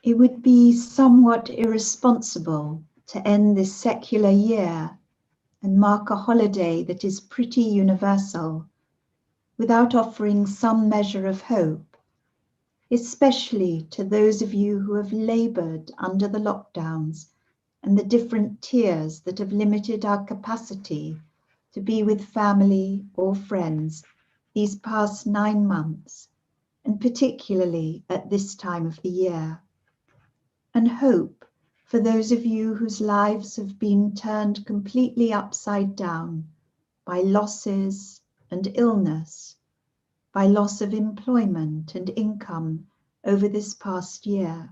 It would be somewhat irresponsible to end this secular year and mark a holiday that is pretty universal without offering some measure of hope, especially to those of you who have labored under the lockdowns and the different tiers that have limited our capacity to be with family or friends these past 9 months, and particularly at this time of the year. And hope for those of you whose lives have been turned completely upside down by losses and illness, by loss of employment and income over this past year.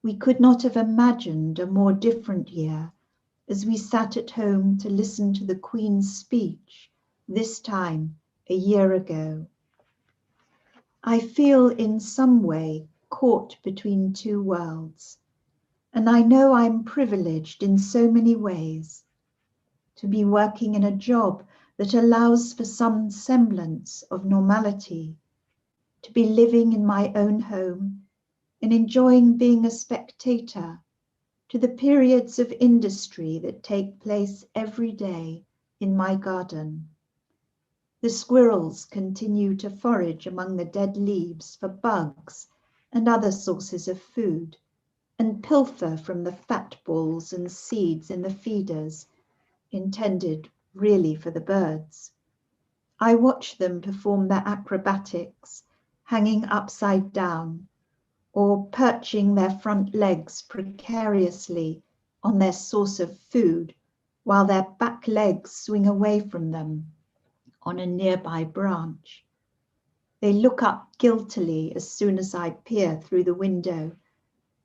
We could not have imagined a more different year as we sat at home to listen to the Queen's speech this time a year ago. I feel in some way caught between two worlds, and I know I'm privileged in so many ways to be working in a job that allows for some semblance of normality, to be living in my own home and enjoying being a spectator to the periods of industry that take place every day in my garden. The squirrels continue to forage among the dead leaves for bugs and other sources of food, and pilfer from the fat balls and seeds in the feeders, intended really for the birds. I watch them perform their acrobatics, hanging upside down, or perching their front legs precariously on their source of food, while their back legs swing away from them on a nearby branch. They look up guiltily as soon as I peer through the window,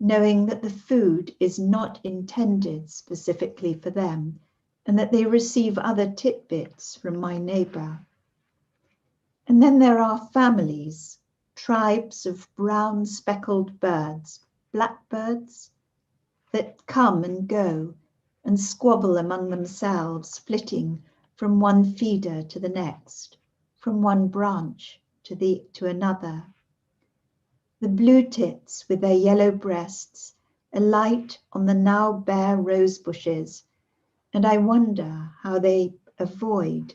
knowing that the food is not intended specifically for them, and that they receive other tidbits from my neighbor. And then there are families, tribes of brown speckled birds, blackbirds, that come and go and squabble among themselves, flitting from one feeder to the next, from one branch to another. The blue tits with their yellow breasts alight on the now bare rose bushes, and I wonder how they avoid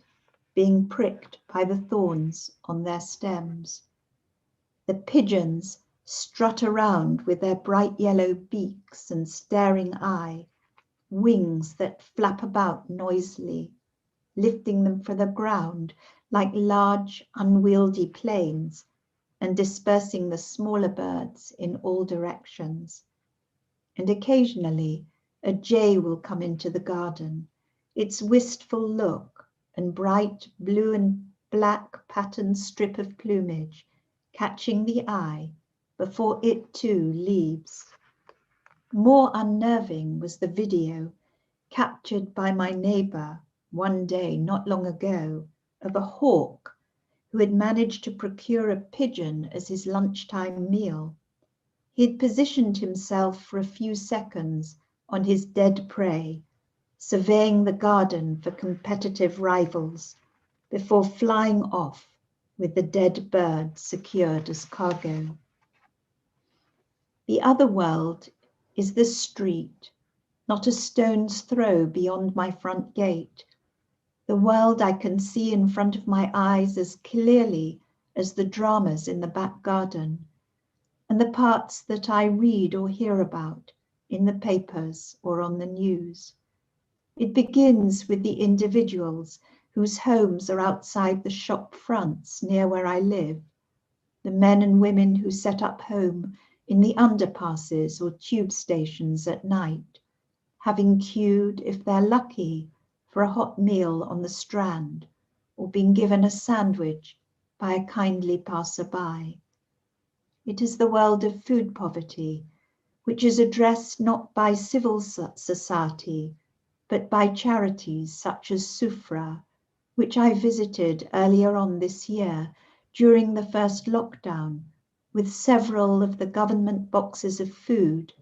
being pricked by the thorns on their stems. The pigeons strut around with their bright yellow beaks and staring eye, wings that flap about noisily, lifting them from the ground like large unwieldy planes and dispersing the smaller birds in all directions. And occasionally a jay will come into the garden, its wistful look and bright blue and black patterned strip of plumage catching the eye before it too leaves. More unnerving was the video captured by my neighbor one day not long ago of a hawk who had managed to procure a pigeon as his lunchtime meal. He had positioned himself for a few seconds on his dead prey, surveying the garden for competitive rivals, before flying off with the dead bird secured as cargo. The other world is the street, not a stone's throw beyond my front gate, the world I can see in front of my eyes as clearly as the dramas in the back garden, and the parts that I read or hear about in the papers or on the news. It begins with the individuals whose homes are outside the shop fronts near where I live, the men and women who set up home in the underpasses or tube stations at night, having queued, if they're lucky, for a hot meal on the Strand, or been given a sandwich by a kindly passer-by. It is the world of food poverty, which is addressed not by civil society, but by charities such as Sufra, which I visited earlier on this year during the first lockdown, with several of the government boxes of food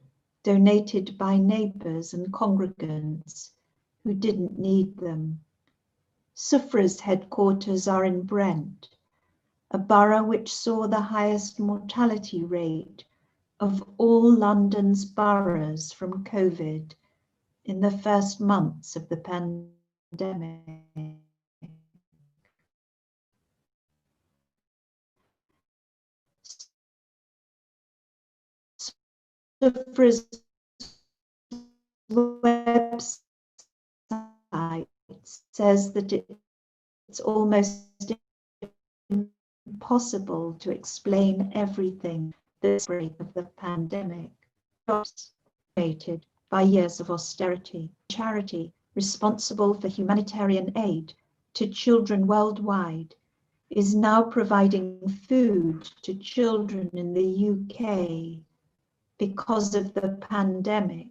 donated by neighbors and congregants who didn't need them. Sufra's headquarters are in Brent, a borough which saw the highest mortality rate of all London's boroughs from COVID in the first months of the pandemic. Sufra's website says that it's almost impossible to explain everything this break of the pandemic, dominated by years of austerity. Charity responsible for humanitarian aid to children worldwide is now providing food to children in the UK because of the pandemic,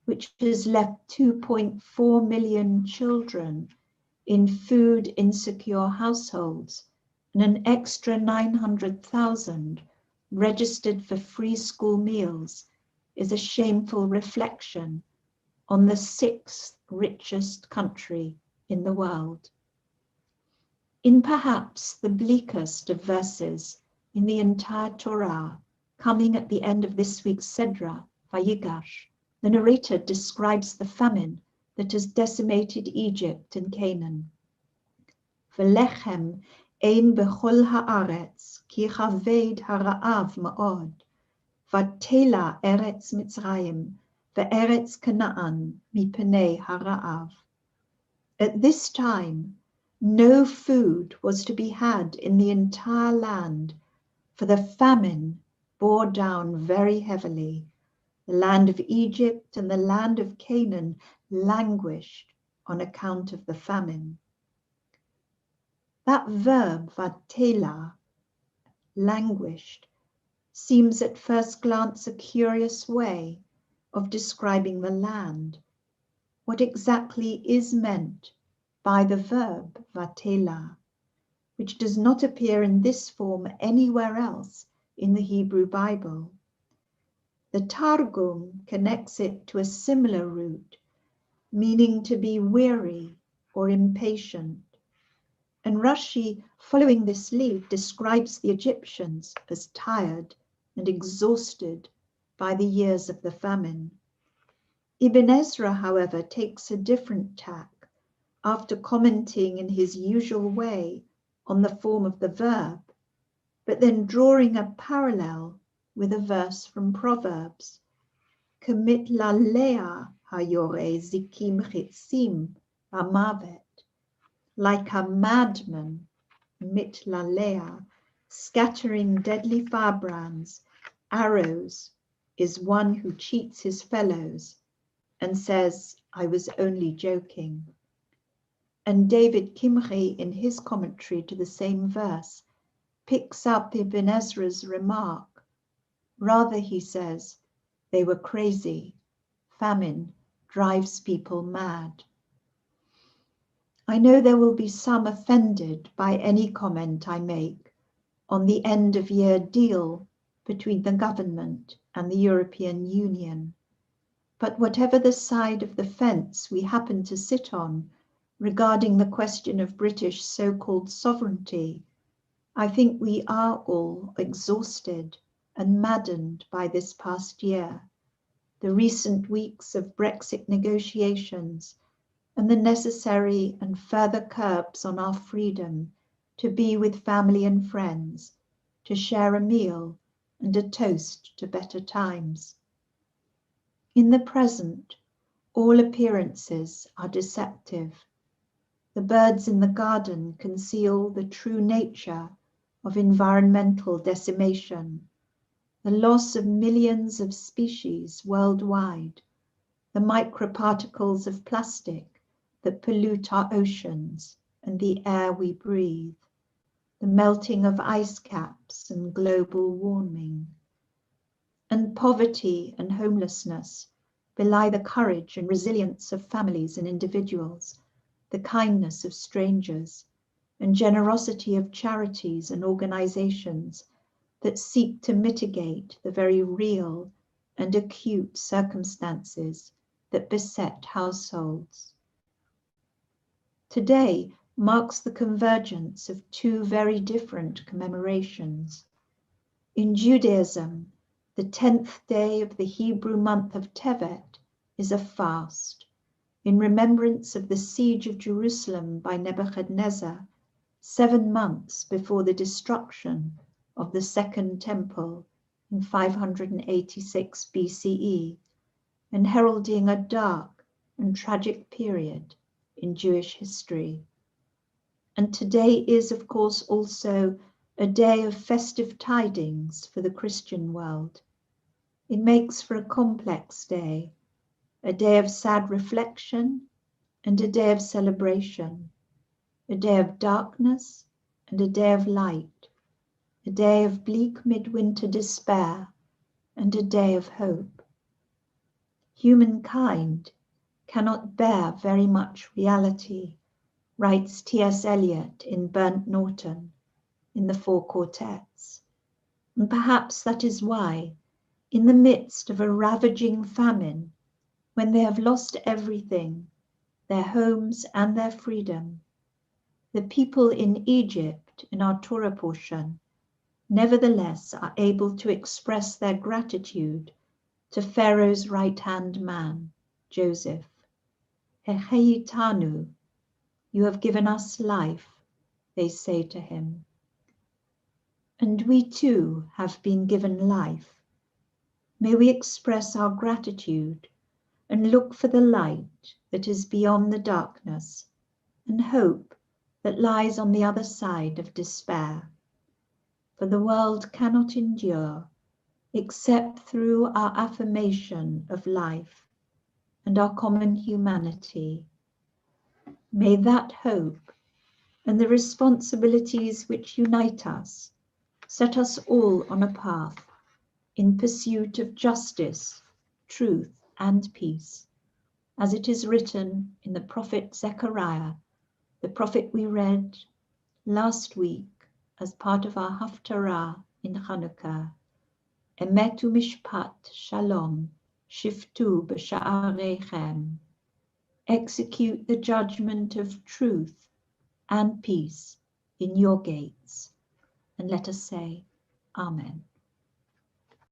which has left 2.4 million children in food insecure households and an extra 900,000 registered for free school meals, is a shameful reflection on the sixth richest country in the world. In perhaps the bleakest of verses in the entire Torah, coming at the end of this week's Sedra, Vayigash, the narrator describes the famine that has decimated Egypt and Canaan. V'lechem ein bechol haaretz, ki chaved hara'av ma'od, v'tela eretz Mitzrayim, ve'eretz Canaan mipenei hara'av. At this time, no food was to be had in the entire land, for the famine bore down very heavily. The land of Egypt and the land of Canaan languished on account of the famine. That verb, vatela, languished, seems at first glance a curious way of describing the land. What exactly is meant by the verb vatela, which does not appear in this form anywhere else in the Hebrew Bible? The Targum connects it to a similar root, meaning to be weary or impatient. And Rashi, following this lead, describes the Egyptians as tired and exhausted by the years of the famine. Ibn Ezra, however, takes a different tack after commenting in his usual way on the form of the verb, but then drawing a parallel with a verse from Proverbs. Kemit lalea hayore zikim chitzim amavet. Like a madman, mitlalea, scattering deadly firebrands, arrows, is one who cheats his fellows and says, I was only joking. And David Kimchi, in his commentary to the same verse, picks up Ibn Ezra's remark. Rather, he says, they were crazy. Famine drives people mad. I know there will be some offended by any comment I make on the end of year deal between the government and the European Union. But whatever the side of the fence we happen to sit on regarding the question of British so-called sovereignty, I think we are all exhausted and maddened by this past year, the recent weeks of Brexit negotiations, and the necessary and further curbs on our freedom to be with family and friends, to share a meal and a toast to better times. In the present, all appearances are deceptive. The birds in the garden conceal the true nature of environmental decimation, the loss of millions of species worldwide, the microparticles of plastic that pollute our oceans and the air we breathe, the melting of ice caps and global warming. And poverty and homelessness belie the courage and resilience of families and individuals, the kindness of strangers, and generosity of charities and organizations that seek to mitigate the very real and acute circumstances that beset households. Today marks the convergence of two very different commemorations. In Judaism, The 10th day of the Hebrew month of Tevet is a fast in remembrance of the siege of Jerusalem by Nebuchadnezzar 7 months before the destruction of the Second Temple in 586 BCE, and heralding a dark and tragic period in Jewish history. And today is, of course, also a day of festive tidings for the Christian world. It makes for a complex day, a day of sad reflection and a day of celebration, a day of darkness and a day of light, a day of bleak midwinter despair and a day of hope. Humankind cannot bear very much reality, writes T.S. Eliot in Burnt Norton in the 4 quartets. And perhaps that is why, in the midst of a ravaging famine, when they have lost everything, their homes and their freedom, the people in Egypt, in our Torah portion, nevertheless are able to express their gratitude to Pharaoh's right-hand man, Joseph. Hecheyitanu, you have given us life, they say to him. And we too have been given life. May we express our gratitude and look for the light that is beyond the darkness and hope that lies on the other side of despair. For the world cannot endure except through our affirmation of life and our common humanity. May that hope and the responsibilities which unite us set us all on a path in pursuit of justice, truth, and peace, as it is written in the prophet Zechariah, the prophet we read last week as part of our Haftarah in Hanukkah. Emet u'mishpat shalom shiftu b'sha'arechem. Execute the judgment of truth and peace in your gates. And let us say, Amen.